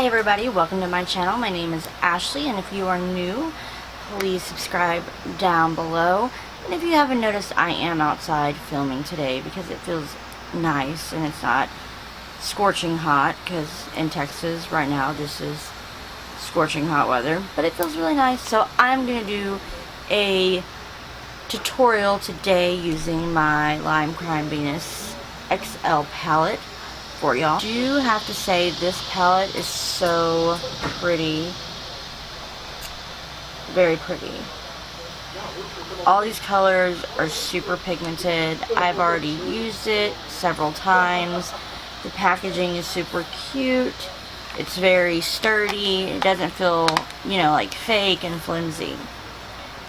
everybody, welcome to my channel. My name is Ashley, and if you are new, please subscribe down below. And if you haven't noticed, I am outside filming today because it feels nice and it's not scorching hot, because in Texas right now this is scorching hot weather, but it feels really nice. So I'm going to do a tutorial today using my Lime Crime Venus XL palette for y'all. I do have to say this palette is so pretty. Very pretty. All these colors are super pigmented. I've already used it several times. The packaging is super cute. It's very sturdy. It doesn't feel, you know, like fake and flimsy,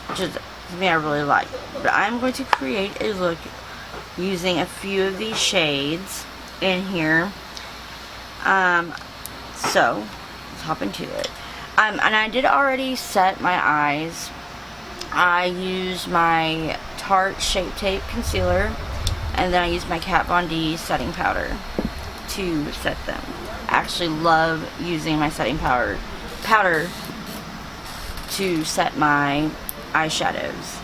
which is something I really like. But I'm going to create a look using a few of these shades in here. So let's hop into it. And I did already set my eyes. I used my Tarte Shape Tape concealer, and then I used my Kat Von D setting powder to set them. I actually love using my setting powder to set my eyeshadows.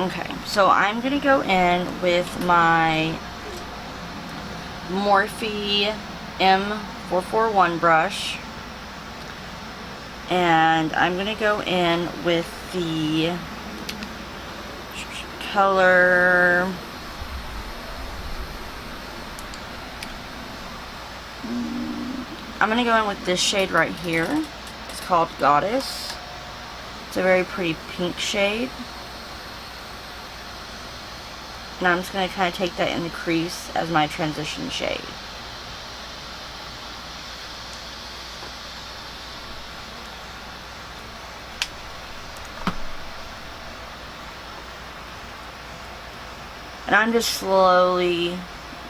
Okay, so I'm gonna go in with my Morphe M441 brush, and I'm gonna go in with the color I'm gonna go in with this shade right here. It's called Goddess. It's a very pretty pink shade. And I'm just going to kind of take that in the crease as my transition shade. And I'm just slowly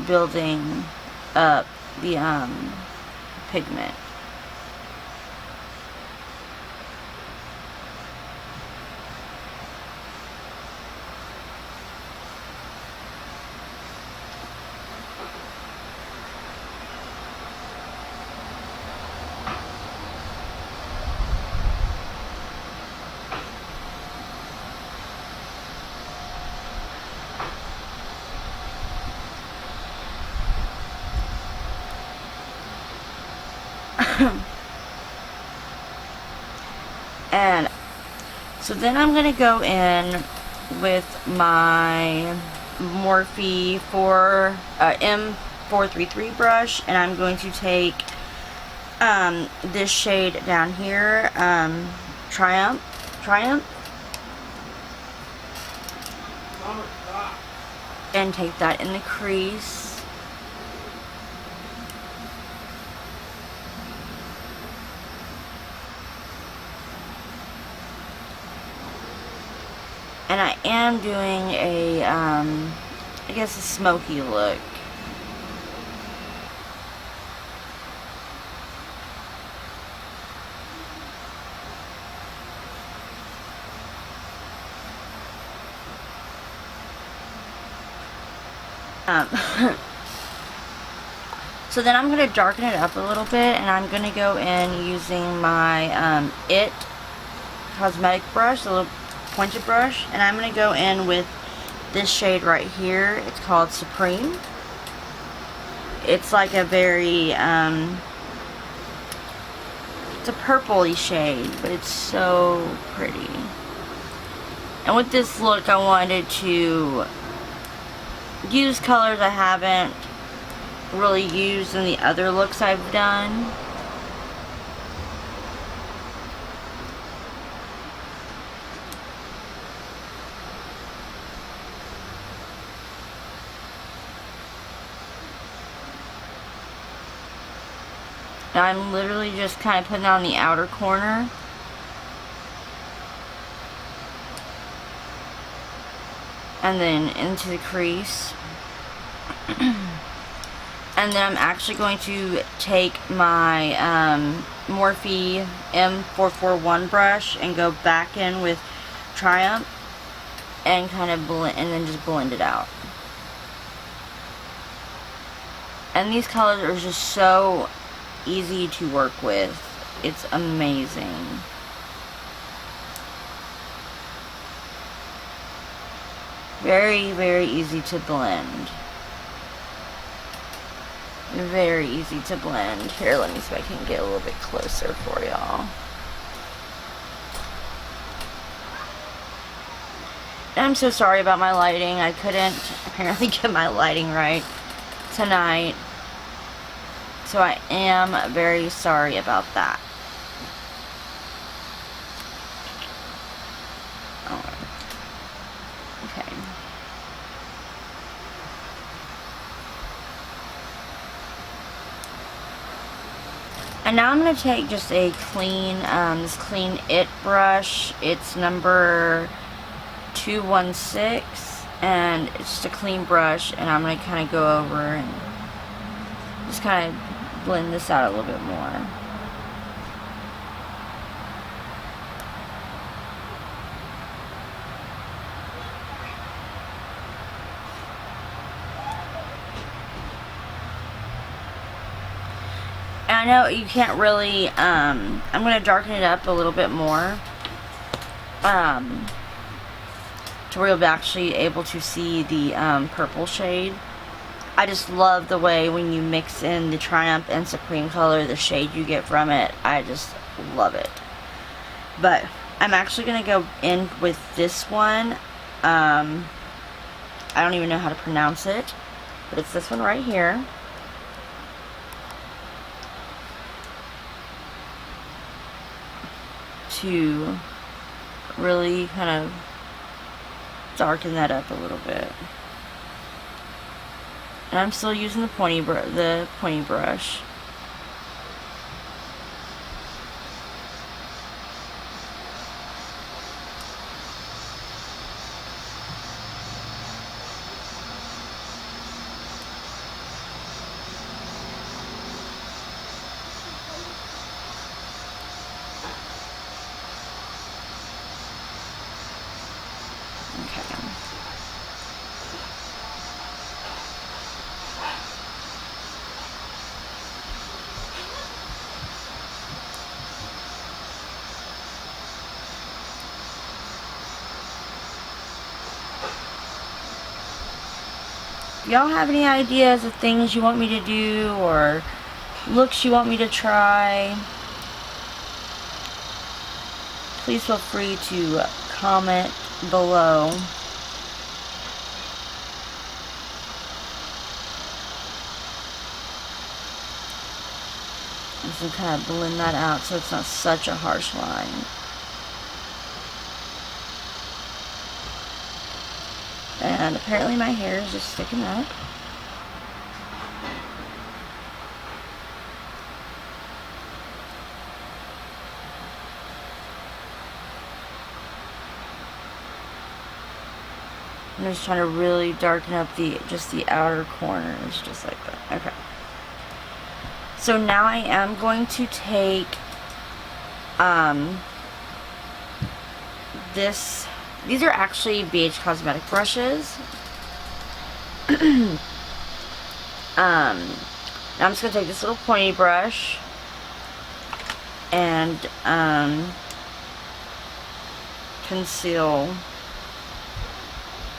building up the pigment. And so then I'm going to go in with my Morphe M433 brush, and I'm going to take this shade down here, Triumph, and take that in the crease. And I am doing a, I guess a smoky look. So then I'm going to darken it up a little bit, and I'm going to go in using my IT cosmetic brush, a little pointed brush, and I'm going to go in with this shade right here. It's called Supreme. It's like a very it's a purpley shade, but it's so pretty. And with this look, I wanted to use colors I haven't really used in the other looks I've done. I'm literally just kind of putting it on the outer corner. And then into the crease. And then I'm actually going to take my Morphe M441 brush and go back in with Triumph and kind of blend, and then just blend it out. And these colors are just so easy to work with. It's amazing. Very, very easy to blend. Very easy to blend. Here, let me see if I can get a little bit closer for y'all. I'm so sorry about my lighting. I couldn't apparently get my lighting right tonight. So I am very sorry about that. Okay. And now I'm going to take just a clean, this Clean It brush. It's number 216, and it's just a clean brush, and I'm going to kind of go over and just kind of blend this out a little bit more. And I know you can't really, I'm going to darken it up a little bit more, to where you'll be actually able to see the purple shade. I just love the way when you mix in the Triumph and Supreme color, the shade you get from it. I just love it. But I'm actually going to go in with this one. I don't even know how to pronounce it, but it's this one right here. To really kind of darken that up a little bit. And I'm still using the pointy brush. If y'all have any ideas of things you want me to do or looks you want me to try, please feel free to comment below. Just kind of blend that out so it's not such a harsh line. And apparently my hair is just sticking up. I'm just trying to really darken up just the outer corners, just like that. Okay. So now I am going to take these are actually BH Cosmetic brushes. I'm just going to take this little pointy brush and conceal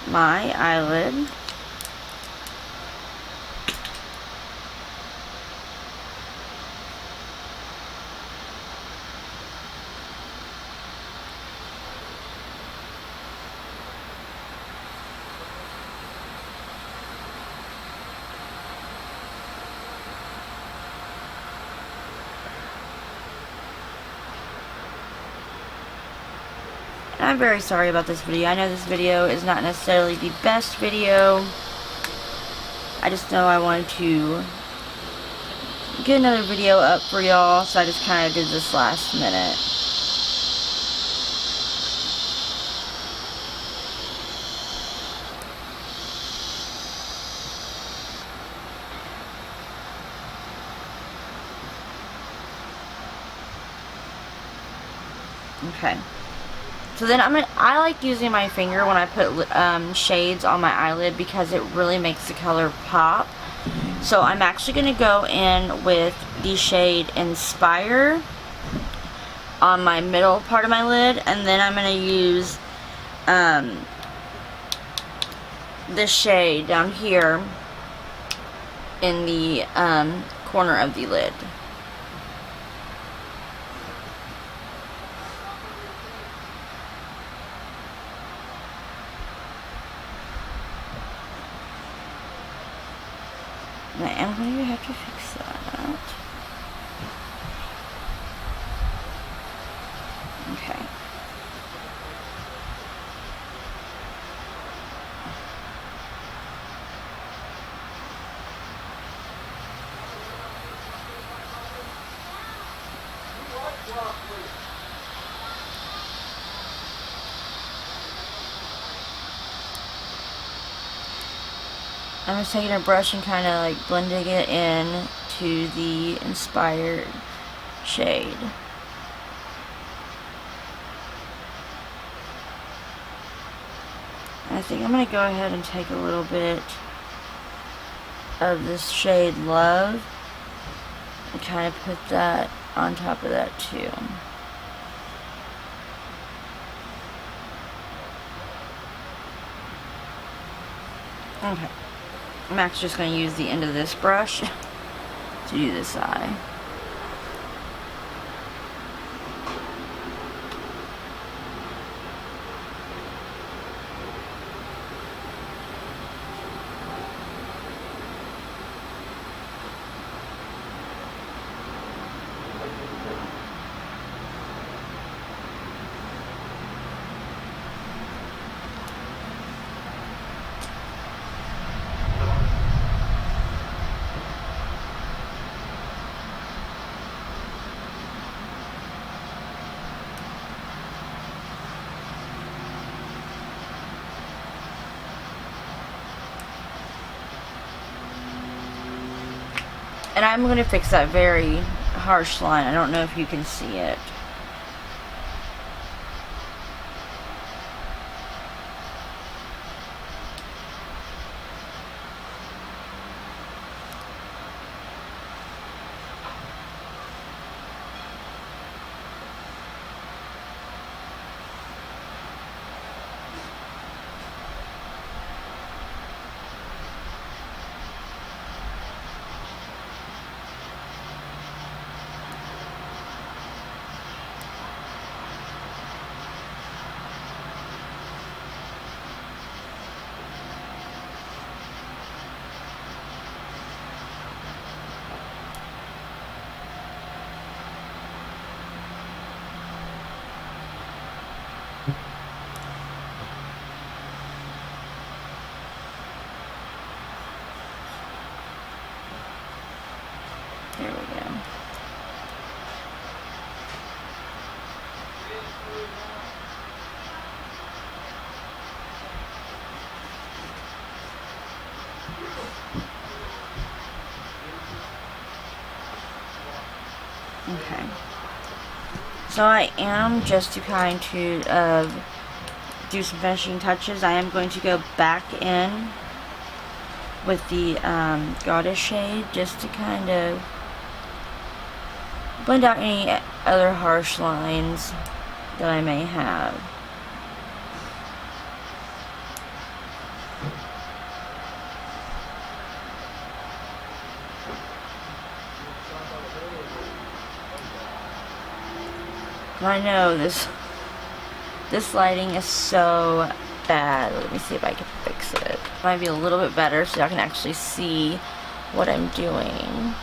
my eyelid. I'm very sorry about this video. I know this video is not necessarily the best video. I just know I wanted to get another video up for y'all, so I just kind of did this last minute. Okay. So then I like using my finger when I put shades on my eyelid because it really makes the color pop. So I'm actually going to go in with the shade Inspire on my middle part of my lid, and then I'm going to use this shade down here in the corner of the lid. And I am going to have to fix that. Okay. I'm just taking a brush and kind of like blending it in to the inspired shade. And I think I'm going to go ahead and take a little bit of this shade Love and kind of put that on top of that too. Okay. I'm actually just going to use the end of this brush to do this eye. And I'm going to fix that very harsh line. I don't know if you can see it. There we go. Okay. So I am, just to kind of do some finishing touches, I am going to go back in with the Goddess shade just to kind of blend out any other harsh lines that I may have. I know this lighting is so bad. Let me see if I can fix it. Might be a little bit better so I can actually see what I'm doing.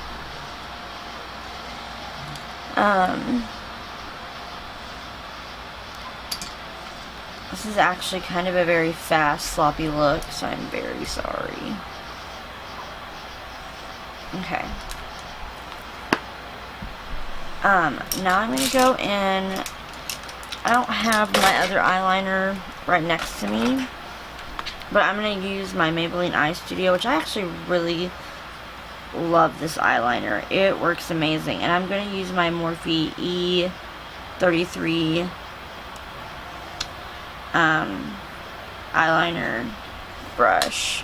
This is actually kind of a very fast, sloppy look, so I'm very sorry. Okay. Now I'm going to go in. I don't have my other eyeliner right next to me, but I'm going to use my Maybelline Eye Studio, which I actually really love this eyeliner. It works amazing. And I'm going to use my Morphe E33 eyeliner brush.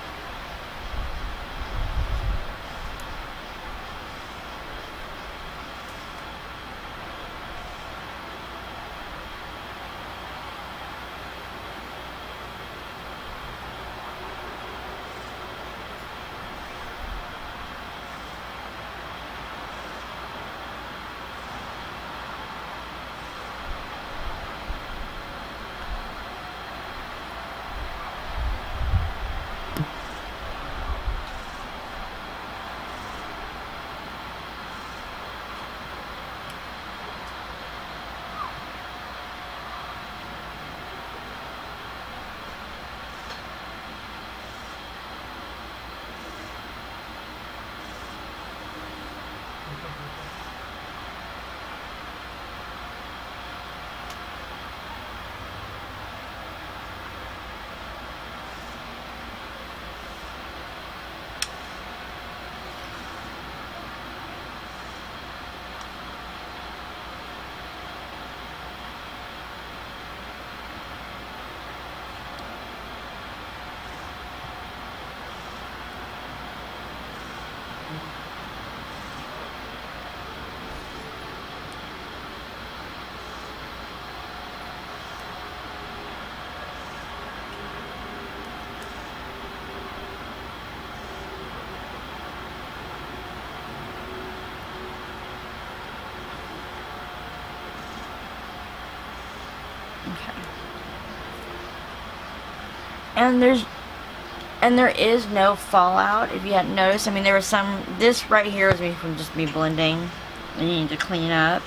And there is no fallout, if you hadn't noticed. I mean, there was some, this right here is me from just me blending. I need to clean up.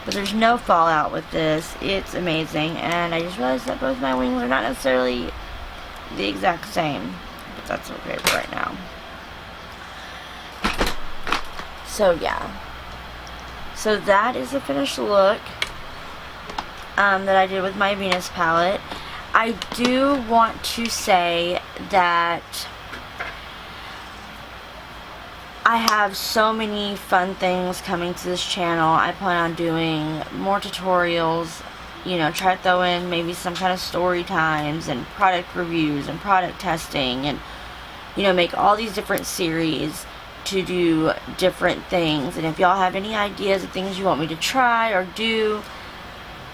But there's no fallout with this. It's amazing. And I just realized that both my wings are not necessarily the exact same. But that's okay for right now. So, yeah. So that is the finished look that I did with my Venus palette. I do want to say that I have so many fun things coming to this channel. I plan on doing more tutorials, you know, try to throw in maybe some kind of story times and product reviews and product testing, and, you know, make all these different series to do different things. And if y'all have any ideas of things you want me to try or do,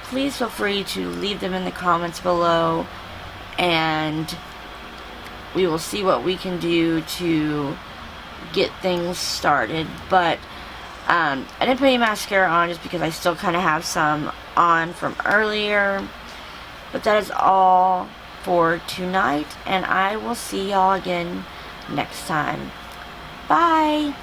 please feel free to leave them in the comments below, and we will see what we can do to get things started. But I didn't put any mascara on just because I still kind of have some on from earlier. But that is all for tonight, and I will see y'all again next time. Bye!